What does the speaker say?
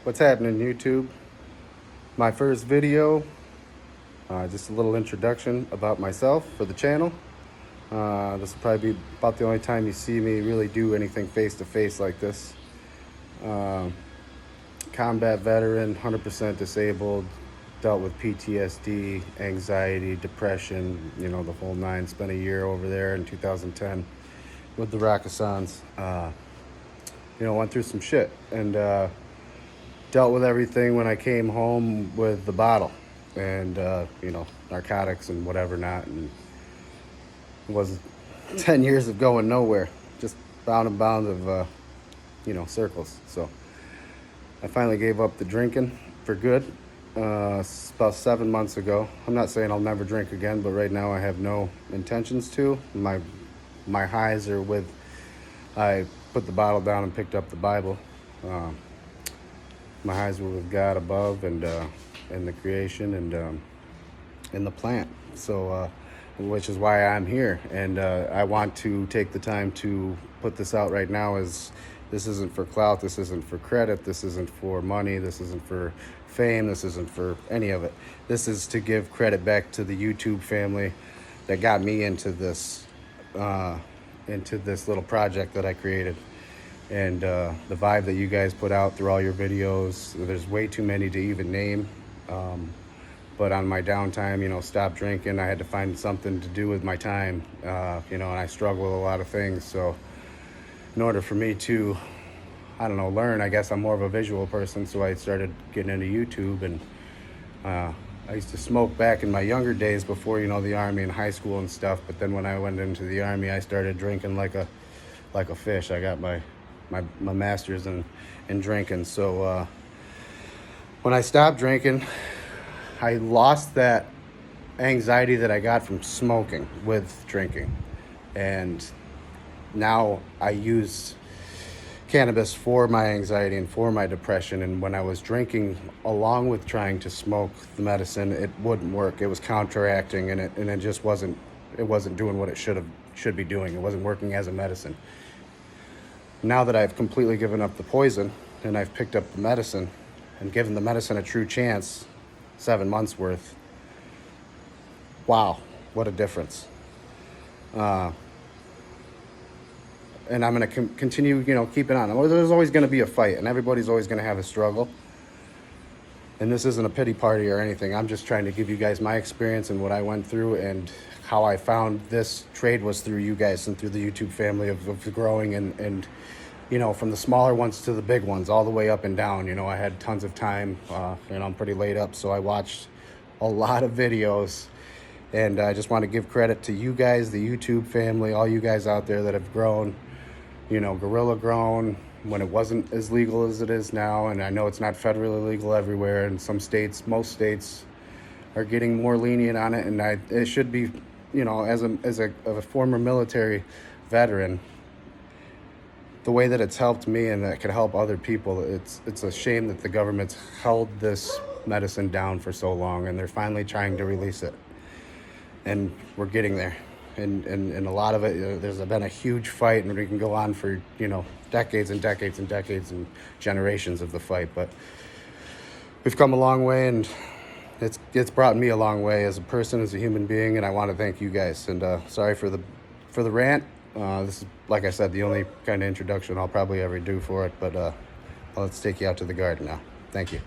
What's happening, YouTube? My first video, just a little introduction about myself for the channel. This will probably be about the only time you see me really do anything face-to-face like this. Combat veteran, 100% disabled, dealt with PTSD, anxiety, depression, the whole nine. Spent a year over there in 2010 with the Rakkasans. Went through some shit and dealt with everything when I came home with the bottle and, narcotics and whatever not. And it was 10 years of going nowhere, just bound and bound of, circles. So I finally gave up the drinking for good about 7 months ago. I'm not saying I'll never drink again, but right now I have no intentions to. My highs are with, I put the bottle down and picked up the Bible. My highs were with God above and the creation and in the plant. So, which is why I'm here. And I want to take the time to put this out right now. As this isn't for clout, this isn't for credit, this isn't for money, this isn't for fame, this isn't for any of it. This is to give credit back to the YouTube family that got me into this little project that I created. And the vibe that you guys put out through all your videos, there's way too many to even name. But on my downtime, stop drinking. I had to find something to do with my time, and I struggle with a lot of things. So in order for me to, learn, I guess I'm more of a visual person. So I started getting into YouTube, and I used to smoke back in my younger days before, the Army and high school and stuff. But then when I went into the Army, I started drinking like a fish. I got my master's in drinking. So when I stopped drinking, I lost that anxiety that I got from smoking with drinking. And now I use cannabis for my anxiety and for my depression. And when I was drinking along with trying to smoke the medicine, it wouldn't work. It was counteracting, and it just wasn't doing what it should be doing. It wasn't working as a medicine. Now that I've completely given up the poison and I've picked up the medicine and given the medicine a true chance, 7 months worth, wow, what a difference. And I'm going to continue, keeping on. There's always going to be a fight, and everybody's always going to have a struggle. And this isn't a pity party or anything. I'm just trying to give you guys my experience and what I went through, and how I found this trade was through you guys and through the YouTube family of growing and from the smaller ones to the big ones, all the way up and down. I had tons of time, I'm pretty laid up, so I watched a lot of videos, and I just want to give credit to you guys, the YouTube family, all you guys out there that have grown, guerrilla grown when it wasn't as legal as it is now. And I know it's not federally legal everywhere, and most states are getting more lenient on it, and it should be, as a former military veteran, the way that it's helped me and that could help other people, it's a shame that the government's held this medicine down for so long, and they're finally trying to release it. And we're getting there. And a lot of it, there's been a huge fight, and we can go on for, decades and decades and decades and generations of the fight. But we've come a long way, and it's brought me a long way as a person, as a human being, and I want to thank you guys. And sorry for the rant. This is, like I said, the only kind of introduction I'll probably ever do for it, but let's take you out to the garden now. Thank you.